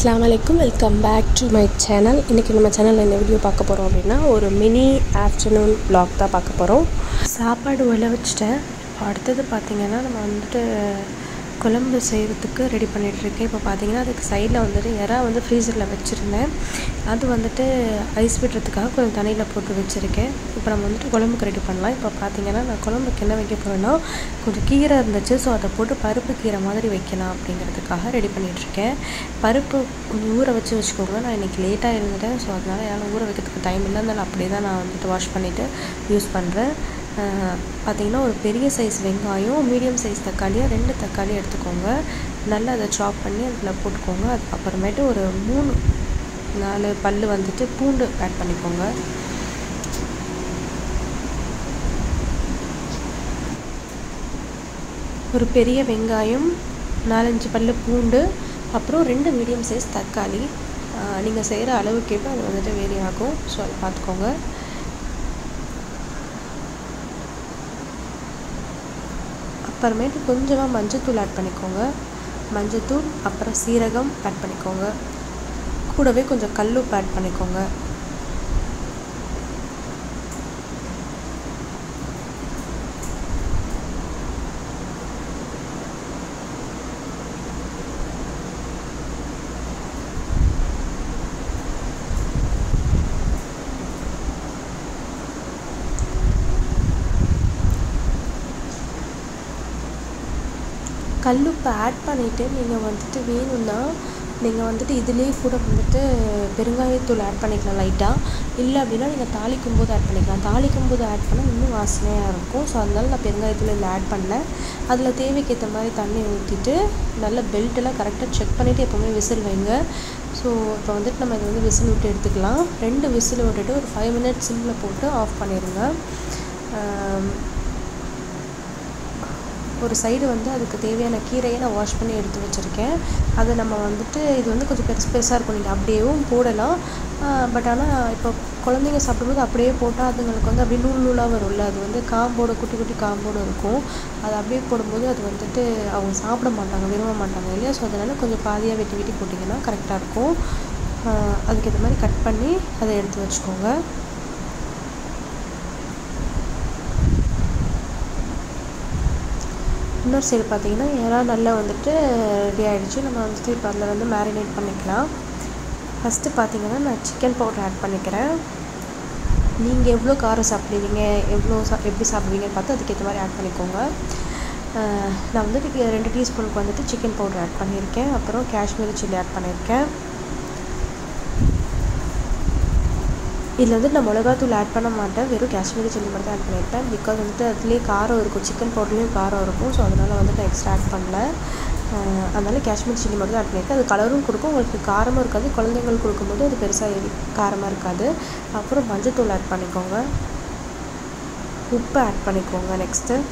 அஸ்ஸலாமு அலைக்கும், welcome back to my channel. இன்றைக்கி நம்ம சேனலில் என்ன வீடியோ பார்க்க போகிறோம் அப்படின்னா, ஒரு மினி ஆஃப்டர்நூன் வ்ளாக் தான் பார்க்க போகிறோம். சாப்பாடு உள்ள வச்சுட்டேன். அடுத்தது பார்த்திங்கன்னா நம்ம வந்துட்டு குழம்பு செய்கிறதுக்கு ரெடி பண்ணிகிட்ருக்கேன். இப்போ பார்த்திங்கன்னா அதுக்கு சைடில் வந்துட்டு எறா ஃப்ரீசரில் வச்சுருந்தேன். அது வந்துட்டு ஐஸ் விடுறதுக்காக கொஞ்சம் தண்ணியில் போட்டு வச்சுருக்கேன். இப்போ நம்ம வந்துட்டு குழம்புக்கு ரெடி பண்ணலாம். இப்போ பார்த்திங்கன்னா நான் குழம்புக்கு என்ன வைக்க போகிறேன்னா, கொஞ்சம் கீரை இருந்துச்சு. ஸோ அதை போட்டு பருப்பு கீரை மாதிரி வைக்கலாம் அப்படிங்கிறதுக்காக ரெடி பண்ணிகிட்ருக்கேன். பருப்பு கொஞ்சம் ஊற வச்சுக்கோங்க. நான் இன்றைக்கி லேட்டாக இருந்துட்டேன். ஸோ அதனால் என்னால் ஊற வைக்கிறதுக்கு டைம் இல்லை. அதனால் அப்படியே தான் நான் வந்துட்டு வாஷ் பண்ணிவிட்டு யூஸ் பண்ணுறேன். பார்த்திங்கன்னா ஒரு பெரிய சைஸ் வெங்காயம், மீடியம் சைஸ் தக்காளியாக 2 தக்காளி எடுத்துக்கோங்க. நல்லா அதை சாப் பண்ணி அதில் போட்டுக்கோங்க. அதுக்கப்புறமேட்டு ஒரு 3-4 பல் வந்துட்டு பூண்டு ஆட் பண்ணிக்கோங்க. ஒரு பெரிய வெங்காயம், 4-5 பல் பூண்டு, அப்புறம் 2 மீடியம் சைஸ் தக்காளி. நீங்கள் செய்கிற அளவுக்கேற்ப அது வந்துட்டு வேரி ஆகும். ஸோ அதை பார்த்துக்கோங்க. அப்புறமேட்டு கொஞ்சமாக மஞ்சத்தூள் ஆட் பண்ணிக்கோங்க. மஞ்சத்தூள், அப்புறம் சீரகம் ஆட் பண்ணிக்கோங்க. கூடவே கொஞ்சம் கல்லுப்பு ஆட் பண்ணிக்கோங்க. கல்லுப்பு ஆட் பண்ணிவிட்டு நீங்கள் வந்துட்டு வேணும்னா நீங்கள் வந்துட்டு இதிலே கூட வந்துட்டு பெருங்காயத்தூள் ஆட் பண்ணிக்கலாம் லைட்டாக. இல்லை அப்படின்னா நீங்கள் தாளிக்கும் போது ஆட் பண்ணிக்கலாம். தாளிக்கும் போது ஆட் பண்ணால் இன்னும் வாசனையாக இருக்கும். ஸோ அதனால நான் பெருங்காயத்தூள் இதில் ஆட் பண்ணேன். அதில் தேவைக்கு ஏற்ற மாதிரி தண்ணி ஊற்றிட்டு நல்ல பெல்ட்டெல்லாம் கரெக்டாக செக் பண்ணிவிட்டு எப்போவுமே விசில் வைங்க. ஸோ இப்போ வந்துட்டு நம்ம இதை விசில் விட்டு எடுத்துக்கலாம். 2 விசில் விட்டுட்டு ஒரு 5 மினிட்ஸ் சிம்மில் போட்டு ஆஃப் பண்ணிடுங்க. ஒரு சைடு அதுக்கு தேவையான கீரையை நான் வாஷ் பண்ணி எடுத்து வச்சுருக்கேன். அதை நம்ம வந்துட்டு இது கொஞ்சம் பெருசாக இருக்கும். நீங்கள் அப்படியேவும் போடலாம். பட் ஆனால் இப்போ குழந்தைங்க சாப்பிடும்போது அப்படியே போட்டால் அதுங்களுக்கு அப்படியே நூல் நூலாக வரும்ல. அது காம்போடு குட்டி குட்டி காம்போடு இருக்கும். அதை அப்படியே போடும்போது அது வந்துட்டு அவங்க சாப்பிட மாட்டாங்க, விரும்ப மாட்டாங்க இல்லையா? ஸோ அதனால் கொஞ்சம் பாதியாக வெட்டி வெட்டி போட்டிங்கன்னா கரெக்டாக இருக்கும். அதுக்கேற்ற மாதிரி கட் பண்ணி அதை எடுத்து வச்சுக்கோங்க. இன்னொரு சைடு பார்த்திங்கன்னா எறா நல்லா ரெடி ஆகிடுச்சு. நம்ம இப்போ அதில் மேரினேட் பண்ணிக்கலாம். ஃபஸ்ட்டு பார்த்திங்கன்னா நான் சிக்கன் பவுடர் ஆட் பண்ணிக்கிறேன். நீங்கள் எவ்வளோ காரம் சாப்பிடுவீங்க, எப்படி சாப்பிடுவீங்கன்னு பார்த்து அதுக்கேற்ற மாதிரி ஆட் பண்ணிக்கோங்க. நான் 2 டீஸ்பூனுக்கு சிக்கன் பவுடர் ஆட் பண்ணியிருக்கேன். அப்புறம் காஷ்மீரி சில்லி ஆட் பண்ணியிருக்கேன். இதில் நான் மிளகாத்தூள் ஆட் பண்ண மாட்டேன். வெறும் காஷ்மீரி சில்லி மட்டும் தான் ஆட் பண்ணியிருப்பேன். பிகாஸ் அதுலேயே காரம் இருக்கும், சிக்கன் பவுடர்லேயும் காரம் இருக்கும். ஸோ அதனால் நான் எக்ஸ்ட்ரா ஆட் பண்ணல. அதனால் காஷ்மீரி சில்லி மட்டும் தான் ஆட் பண்ணியிருக்கேன். அது கலரும் கொடுக்கும், உங்களுக்கு காரமும் இருக்காது. குழந்தைங்களுக்கு கொடுக்கும்போது அது பெருசாக காரமாக இருக்காது. அப்புறம் மஞ்சத்தூள் ஆட் பண்ணிக்கோங்க. உப்பு ஆட் பண்ணிக்கோங்க. நெக்ஸ்ட்டு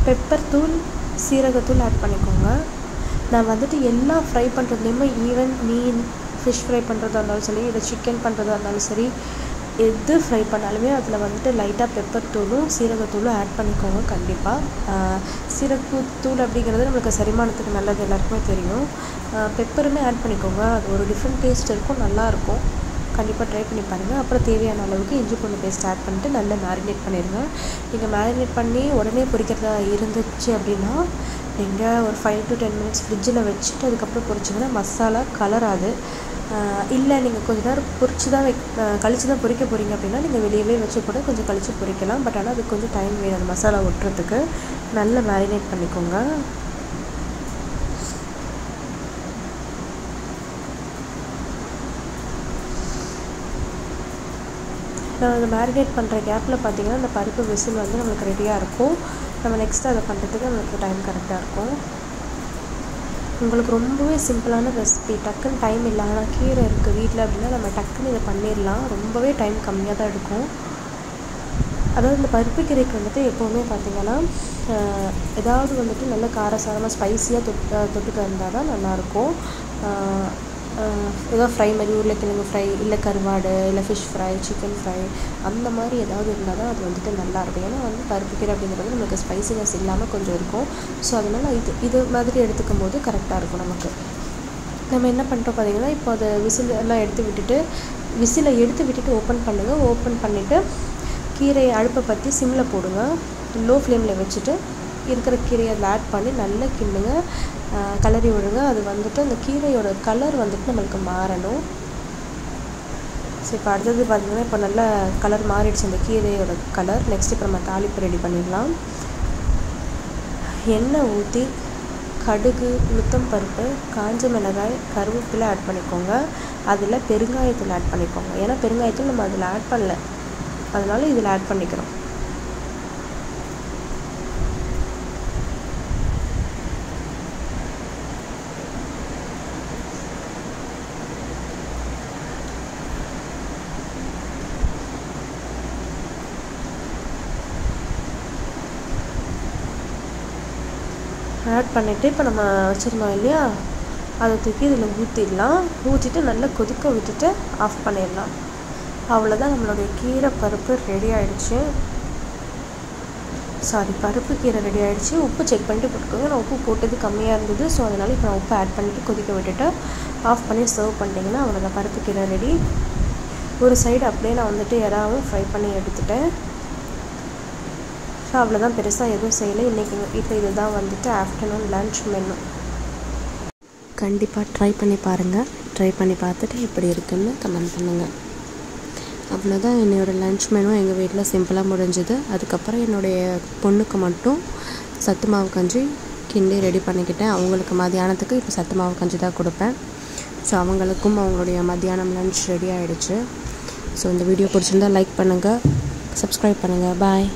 பெப்பர் தூள், சீரகத்தூள் ஆட் பண்ணிக்கோங்க. நான் எல்லாம் ஃப்ரை பண்ணுறதுலேயுமே ஈவன் மீன், ஃபிஷ் ஃப்ரை பண்ணுறதா இருந்தாலும் சரி, இல்லை சிக்கன் பண்ணுறதா இருந்தாலும் சரி, எது ஃப்ரை பண்ணாலுமே அதில் லைட்டாக பெப்பர் தூளும் சீரகத்தூளும் ஆட் பண்ணிக்கோங்க கண்டிப்பாக. சீரகத்தூள் அப்படிங்கிறது நம்மளுக்கு செரிமானத்துக்கு நல்லது, எல்லாருக்குமே தெரியும். பெப்பருமே ஆட் பண்ணிக்கோங்க. அது ஒரு டிஃப்ரெண்ட் டேஸ்ட் இருக்கும், நல்லாயிருக்கும். கண்டிப்பாக ட்ரை பண்ணி பாருங்கள். அப்புறம் தேவையான அளவுக்கு இஞ்சி பூண்டு பேஸ்ட் ஆட் பண்ணிட்டு நல்லா மேரினேட் பண்ணிடுங்க. நீங்கள் மேரினேட் பண்ணி உடனே பொரிக்கிறதா இருந்துச்சு அப்படின்னா நீங்கள் ஒரு 5 to 10 மினிட்ஸ் ஃப்ரிட்ஜில் வச்சுட்டு அதுக்கப்புறம் பொரிச்சிங்கன்னா மசாலா கலராது. இல்லை நீங்கள் கொஞ்சம் நேரம் கழிச்சு தான் பொரிக்க போகிறீங்க அப்படின்னா நீங்கள் வெளியவே வச்சு கூட கொஞ்சம் கழித்து பொரிக்கலாம். பட் ஆனால் அதுக்கு கொஞ்சம் டைம் வேணும் அந்த மசாலா ஒட்டுறதுக்கு. நல்லா மேரினேட் பண்ணிக்கோங்க. நான் அதை மேரினேட் பண்ணுற கேப்பில் பார்த்திங்கன்னா அந்த பருப்பு விசில் நம்மளுக்கு ரெடியாக இருக்கும். நம்ம நெக்ஸ்ட்டு அதை பண்ணுறதுக்கு நம்மளுக்கு டைம் கரெக்டாக இருக்கும். உங்களுக்கு ரொம்பவே சிம்பிளான ரெசிபி. டக்குன்னு டைம் இல்லை, ஆனால் கீரை இருக்குது வீட்டில் அப்படின்னா நம்ம டக்குன்னு இதை பண்ணிடலாம். ரொம்பவே டைம் கம்மியாக தான் எடுக்கும். அதாவது இந்த பருப்பு கீரைக்கு எப்போவுமே பார்த்திங்கன்னா ஏதாவது நல்ல காரசாரமாக ஸ்பைஸியாக தொட்டுக்க இருந்தால் தான் நல்லாயிருக்கும். ஏதோ ஃப்ரை மாதிரி உருளைக்கிழங்கு ஃப்ரை இல்லை கருவாடு இல்லை ஃபிஷ் ஃப்ரை சிக்கன் ஃப்ரை அந்த மாதிரி ஏதாவது இருந்தால் தான் அது வந்துட்டு நல்லாயிருக்கும். ஏன்னா வந்து பருப்புக்கீரை அப்படிங்கிறது நம்மளுக்கு ஸ்பைசினஸ் இல்லாமல் கொஞ்சம் இருக்கும். ஸோ அதனால் இது மாதிரி எடுத்துக்கும் போது கரெக்டாக இருக்கும் நமக்கு. நம்ம என்ன பண்ணிட்டோம் பார்த்திங்கன்னா, இப்போ அதை விசில் எல்லாம் எடுத்து விட்டுட்டு ஓப்பன் பண்ணுங்கள். ஓப்பன் பண்ணிவிட்டு கீரையை அடுப்பை பற்றி சிம்மில் போடுங்க. லோ ஃப்ளேமில் வச்சுட்டு இருக்கிற கீரையை அதில் ஆட் பண்ணி நல்லா கிண்டுங்க, கலரி விடுங்க. அது வந்துட்டு அந்த கீரையோட கலர் வந்துட்டு நம்மளுக்கு மாறணும். ஸோ இப்போ அடுத்தது பார்த்திங்கன்னா, இப்போ நல்லா கலர் மாறிடுச்சு அந்த கீரையோட கலர். நெக்ஸ்ட் இப்போ நம்ம தாளிப்பு ரெடி பண்ணிடலாம். எண்ணெய் ஊற்றி கடுகு, உளுத்தம் பருப்பு, காஞ்ச மிளகாய், கருவேப்பிலை ஆட் பண்ணிக்கோங்க. அதில் பெருங்காயத்தில் ஆட் பண்ணிக்கோங்க. ஏன்னா பெருங்காயத்தில் நம்ம அதில் ஆட் பண்ணல, அதனால் இதில் ஆட் பண்ணிக்கிறோம். ஆட் பண்ணிவிட்டு இப்போ நம்ம வச்சுருந்தோம் இல்லையா, அதை தூக்கி இதில் ஊற்றிட்டு நல்லா கொதிக்க விட்டுட்டு ஆஃப் பண்ணிடலாம். அவ்வளோதான், நம்மளுடைய கீரை பருப்பு ரெடி ஆகிடுச்சு. பருப்பு கீரை ரெடி ஆகிடுச்சு. உப்பு செக் பண்ணிட்டு போட்டுக்கோங்க. நான் உப்பு போட்டது கம்மியாக இருந்தது, ஸோ அதனால் இப்போ நான் உப்பு ஆட் பண்ணிவிட்டு கொதிக்க விட்டுட்டு ஆஃப் பண்ணி சர்வ் பண்ணிட்டீங்கன்னா அவ்வளோதான், பருப்பு கீரை ரெடி. ஒரு சைடு அப்படியே நான் வந்துட்டு இறாவும் ஃப்ரை பண்ணி எடுத்துட்டேன். ஸோ அவ்வளோதான், பெருசாக எதுவும் செய்யலை இன்றைக்கி எங்கள் வீட்டில். இதுதான் வந்துட்டு ஆஃப்டர்நூன் லன்ச் மெனு. கண்டிப்பாக ட்ரை பண்ணி பாருங்கள். ட்ரை பண்ணி பார்த்துட்டு எப்படி இருக்குன்னு கமெண்ட் பண்ணுங்கள். அவ்வளோதான், என்னோடய லன்ச் மெனு எங்கள் வீட்டில் சிம்பிளாக முடிஞ்சுது. அதுக்கப்புறம் என்னுடைய பொண்ணுக்கு மட்டும் சத்து மாவு கஞ்சி கிண்டி ரெடி பண்ணிக்கிட்டேன். அவங்களுக்கு மத்தியானத்துக்கு இப்போ சத்து மாவு கஞ்சி தான் கொடுப்பேன். ஸோ அவங்களுக்கும் அவங்களுடைய மத்தியானம் லன்ச் ரெடி ஆகிடுச்சு. ஸோ இந்த வீடியோ பிடிச்சிருந்தால் லைக் பண்ணுங்கள், சப்ஸ்கிரைப் பண்ணுங்கள். பாய்.